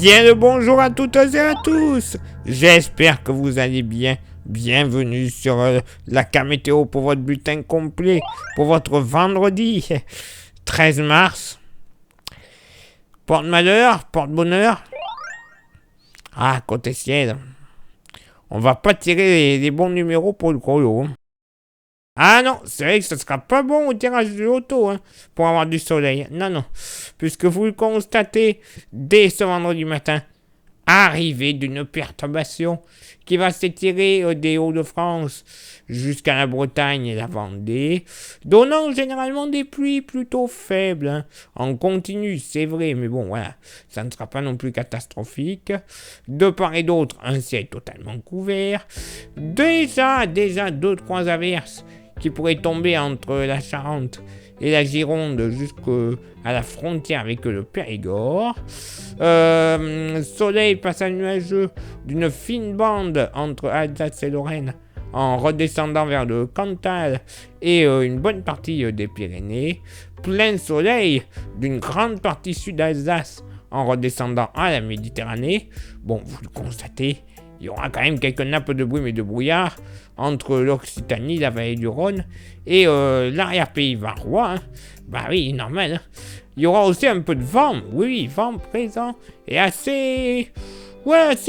Bien le bonjour à toutes et à tous. J'espère que vous allez bien. Bienvenue sur la K-Météo pour votre bulletin complet pour votre vendredi 13 mars. Porte-malheur, porte-bonheur. Ah, côté ciel. On va pas tirer les bons numéros pour le gros lot. Ah non, c'est vrai que ce sera pas bon au tirage de l'auto pour avoir du soleil. Non, puisque vous le constatez dès ce vendredi matin, arrivée d'une perturbation qui va s'étirer des Hauts-de-France jusqu'à la Bretagne et la Vendée, donnant généralement des pluies plutôt faibles, en continu, c'est vrai, mais bon, voilà, ça ne sera pas non plus catastrophique. De part et d'autre, un ciel totalement couvert. Déjà 2-3 averses qui pourraient tomber entre la Charente et la Gironde jusqu'à la frontière avec le Périgord. Soleil passage nuageux d'une fine bande entre Alsace et Lorraine en redescendant vers le Cantal et une bonne partie des Pyrénées. Plein soleil d'une grande partie sud d'Alsace en redescendant à la Méditerranée. Bon, vous le constatez, il y aura quand même quelques nappes de brume et de brouillard entre l'Occitanie, la vallée du Rhône et l'arrière-pays varois. Bah oui, normal. Il y aura aussi un peu de vent. Oui, vent présent et assez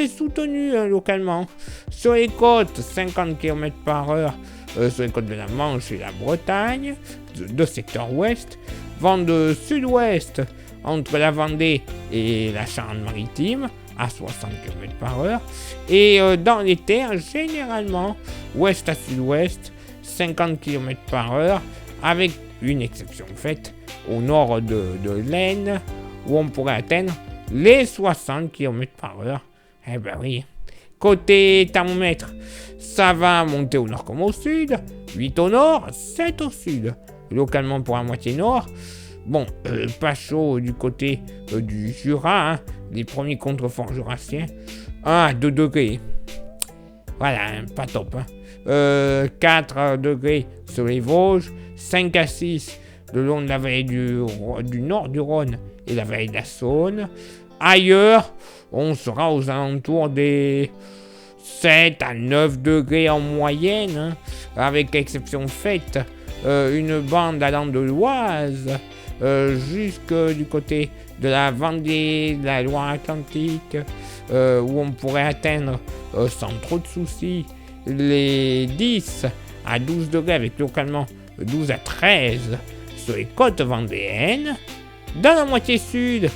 soutenu localement. Sur les côtes, 50 km/h sur les côtes de la Manche et la Bretagne, de secteur ouest. Vent de sud-ouest entre la Vendée et la Charente-Maritime à 60 km/h. Et dans les terres, généralement, ouest à sud-ouest, 50 km/h, avec une exception faite au nord de l'Aisne, où on pourrait atteindre les 60 km/h. Eh ben oui. Côté thermomètre, ça va monter au nord comme au sud, 8 au nord, 7 au sud, localement pour la moitié nord. Bon, pas chaud du côté du Jura, les premiers contreforts jurassiens, 1 à 2 degrés. Voilà, pas top. 4 degrés sur les Vosges, 5 à 6 le long de la vallée du nord du Rhône et la vallée de la Saône. Ailleurs, on sera aux alentours des 7 à 9 degrés en moyenne, avec exception faite, une bande allant de l'Oise jusque du côté de la Vendée, de la Loire-Atlantique, où on pourrait atteindre sans trop de soucis les 10 à 12 degrés, avec localement 12 à 13 sur les côtes vendéennes. Dans la moitié sud,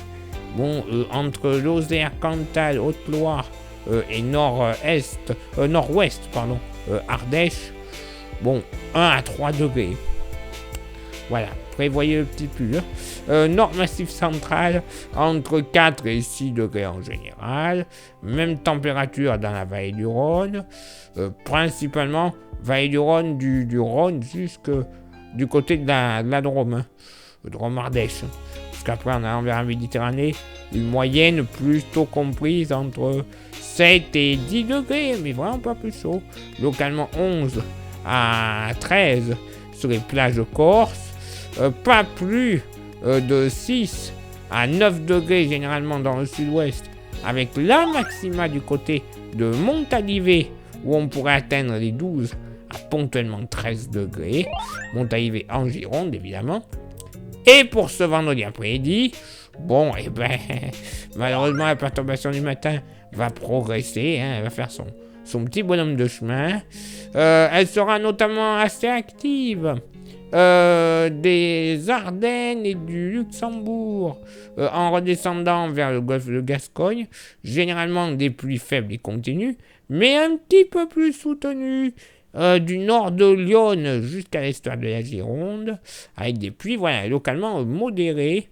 entre Lozère, Cantal, Haute-Loire et nord-ouest, Ardèche, 1 à 3 degrés. Voilà, prévoyez le petit pull. Nord Massif central, entre 4 et 6 degrés en général. Même température dans la vallée du Rhône. Principalement, vallée du Rhône, du Rhône jusque du côté de la Drôme. Drôme-Ardèche. Parce qu'après, en allant vers la Méditerranée, une moyenne plutôt comprise entre 7 et 10 degrés, mais vraiment pas plus chaud. Localement 11 à 13 sur les plages corses. Pas plus de 6 à 9 degrés généralement dans le sud-ouest, avec la maxima du côté de Montalivet, où on pourrait atteindre les 12 à ponctuellement 13 degrés. Montalivet en Gironde, évidemment. Et pour ce vendredi après-midi, malheureusement, la perturbation du matin va progresser, elle va faire son petit bonhomme de chemin. Elle sera notamment assez active des Ardennes et du Luxembourg, en redescendant vers le golfe de Gascogne, généralement des pluies faibles et continues, mais un petit peu plus soutenues du nord de Lyon jusqu'à l'estuaire de la Gironde, avec des pluies localement modérées.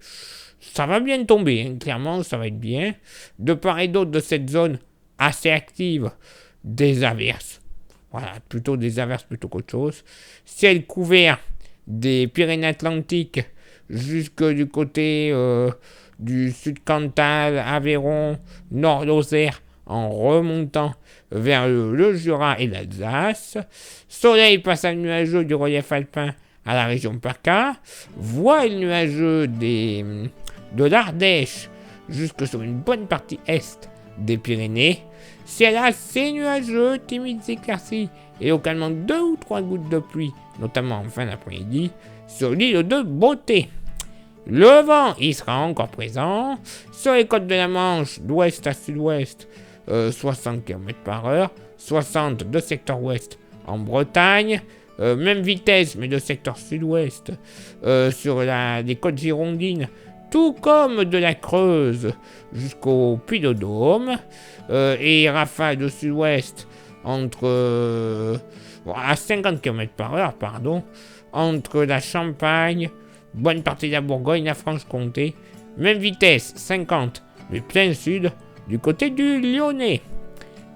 Ça va bien tomber, clairement, ça va être bien. De part et d'autre de cette zone assez active, des averses. Voilà, plutôt des averses plutôt qu'autre chose. Ciel couvert des Pyrénées-Atlantiques jusque du côté du sud Cantal, Aveyron, nord Lozère, en remontant vers le Jura et l'Alsace. Soleil passage nuageux du relief alpin à la région PACA. Voile nuageux de l'Ardèche jusque sur une bonne partie est des Pyrénées. Ciel assez nuageux, timides éclaircies et localement 2 ou 3 gouttes de pluie, notamment en fin d'après-midi, sur l'île de Beauté. Le vent, il sera encore présent sur les côtes de la Manche, d'ouest à sud-ouest, 60 km/h, 60 de secteur ouest en Bretagne, même vitesse mais de secteur sud-ouest sur les côtes girondines, tout comme de la Creuse jusqu'au Puy-de-Dôme, et rafales de sud-ouest à 50 km/h, entre la Champagne, bonne partie de la Bourgogne, la Franche-Comté, même vitesse 50, mais plein sud, du côté du Lyonnais.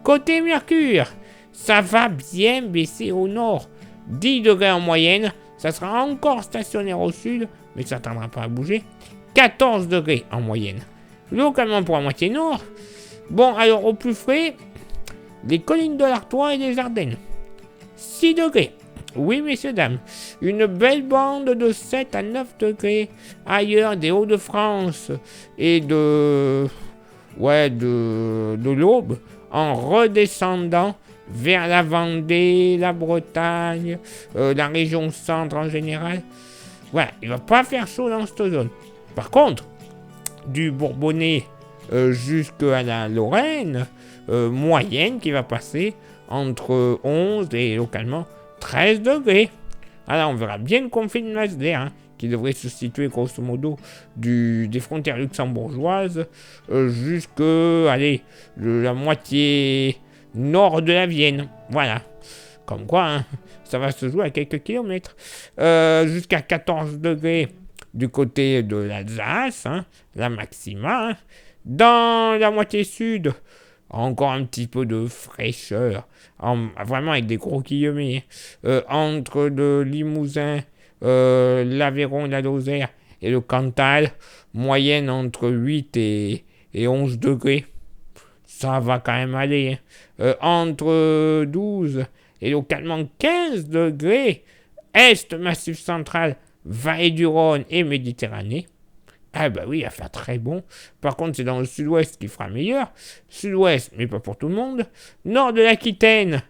Côté Mercure, ça va bien baisser au nord, 10 degrés en moyenne, ça sera encore stationnaire au sud, mais ça ne tendra pas à bouger, 14 degrés en moyenne. Localement pour la moitié nord, bon alors au plus frais, les collines de l'Artois et les Ardennes, 6 degrés. Oui, messieurs, dames, une belle bande de 7 à 9 degrés ailleurs des Hauts-de-France et de l'Aube en redescendant vers la Vendée, la Bretagne, la région centre en général. Voilà, il va pas faire chaud dans cette zone. Par contre, du Bourbonnais jusqu'à la Lorraine, moyenne qui va passer entre 11 et localement 13 degrés. Alors on verra bien le conflit de Masdère, qui devrait se situer grosso modo des frontières luxembourgeoises jusque la moitié nord de la Vienne. Voilà. Comme quoi, ça va se jouer à quelques kilomètres. Jusqu'à 14 degrés du côté de l'Alsace, la maxima. Dans la moitié sud, encore un petit peu de fraîcheur, vraiment avec des gros guillemets, entre le Limousin, l'Aveyron, la Lozère et le Cantal, moyenne entre 8 et 11 degrés. Ça va quand même aller. Entre 12 et localement 15 degrés, Est, Massif central, Vallée du Rhône et Méditerranée. Ah bah oui, il va faire très bon. Par contre, c'est dans le sud-ouest qu'il fera meilleur. Sud-ouest, mais pas pour tout le monde. Nord de l'Aquitaine,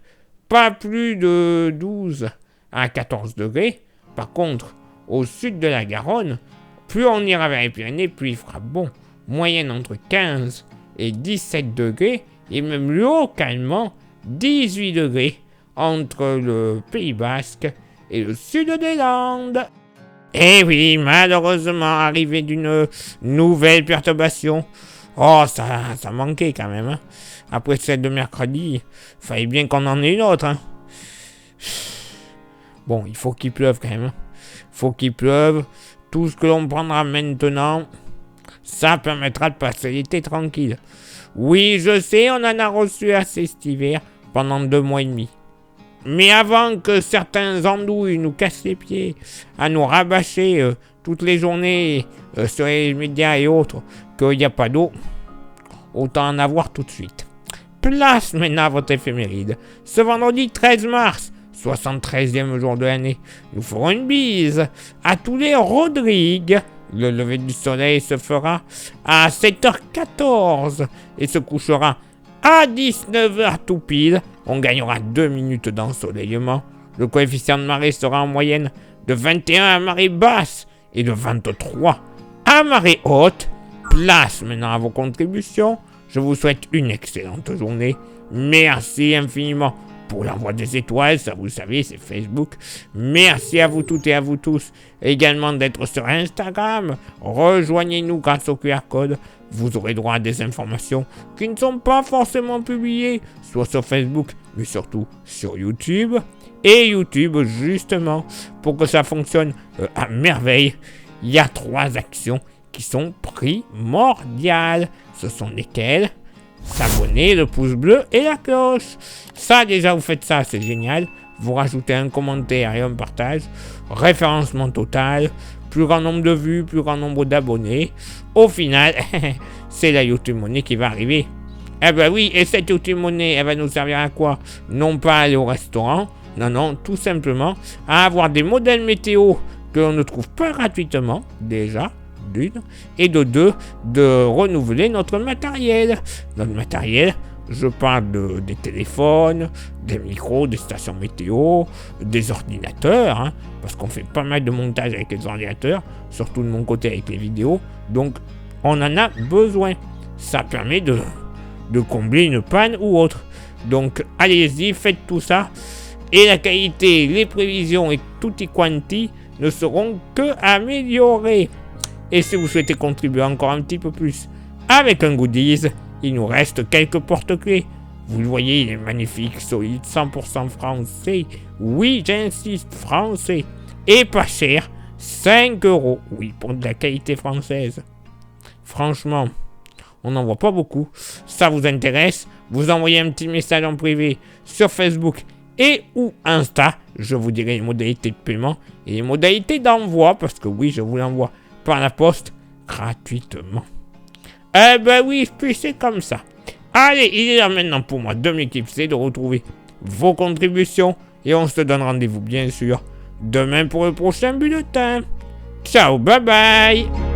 pas plus de 12 à 14 degrés. Par contre, au sud de la Garonne, plus on ira vers les Pyrénées, plus il fera bon. Moyenne entre 15 et 17 degrés, et même localement 18 degrés entre le Pays Basque et le sud des Landes. Eh oui, malheureusement, arrivé d'une nouvelle perturbation. Oh, ça manquait quand même. Après celle de mercredi, fallait bien qu'on en ait une autre. Bon, il faut qu'il pleuve quand même. Faut qu'il pleuve. Tout ce que l'on prendra maintenant, ça permettra de passer l'été tranquille. Oui, je sais, on en a reçu assez cet hiver, pendant 2 mois et demi. Mais avant que certains andouilles nous cassent les pieds à nous rabâcher toutes les journées sur les médias et autres qu'il n'y a pas d'eau, autant en avoir tout de suite. Place maintenant à votre éphéméride. Ce vendredi 13 mars, 73e jour de l'année, nous ferons une bise à tous les Rodrigues. Le lever du soleil se fera à 7h14 et se couchera à 19h tout pile. On gagnera 2 minutes d'ensoleillement. Le coefficient de marée sera en moyenne de 21 à marée basse et de 23 à marée haute. Place maintenant à vos contributions. Je vous souhaite une excellente journée. Merci infiniment pour l'envoi des étoiles, ça vous le savez, c'est Facebook. Merci à vous toutes et à vous tous également d'être sur Instagram. Rejoignez-nous grâce au QR code. Vous aurez droit à des informations qui ne sont pas forcément publiées, soit sur Facebook, mais surtout sur YouTube. Et YouTube, justement, pour que ça fonctionne à merveille, il y a 3 actions qui sont primordiales. Ce sont lesquelles ? S'abonner, le pouce bleu et la cloche. Ça, déjà, vous faites ça, c'est génial. Vous rajoutez un commentaire et un partage. Référencement total. Plus grand nombre de vues, plus grand nombre d'abonnés. Au final, c'est la YouTube Money qui va arriver. Eh ben oui, et cette YouTube Money, elle va nous servir à quoi ? Non pas à aller au restaurant. Non, tout simplement à avoir des modèles météo que l'on ne trouve pas gratuitement, déjà, d'une, et de deux, de renouveler notre matériel. Notre matériel, je parle des téléphones, des micros, des stations météo, des ordinateurs, hein, parce qu'on fait pas mal de montage avec les ordinateurs, surtout de mon côté avec les vidéos, donc on en a besoin. Ça permet de combler une panne ou autre. Donc allez-y, faites tout ça, et la qualité, les prévisions et tutti quanti ne seront que améliorées. Et si vous souhaitez contribuer encore un petit peu plus avec un goodies, il nous reste quelques porte-clés. Vous le voyez, il est magnifique, solide, 100% français. Oui, j'insiste, français. Et pas cher, 5 €. Oui, pour de la qualité française. Franchement, on n'en voit pas beaucoup. Ça vous intéresse? Vous envoyez un petit message en privé sur Facebook et ou Insta. Je vous dirai les modalités de paiement et les modalités d'envoi, parce que oui, je vous l'envoie par la poste gratuitement. Eh ben oui, puis c'est comme ça. Allez, il est là maintenant pour moi de m'éclipser, de retrouver vos contributions, et on se donne rendez-vous bien sûr demain pour le prochain bulletin. Ciao, bye bye.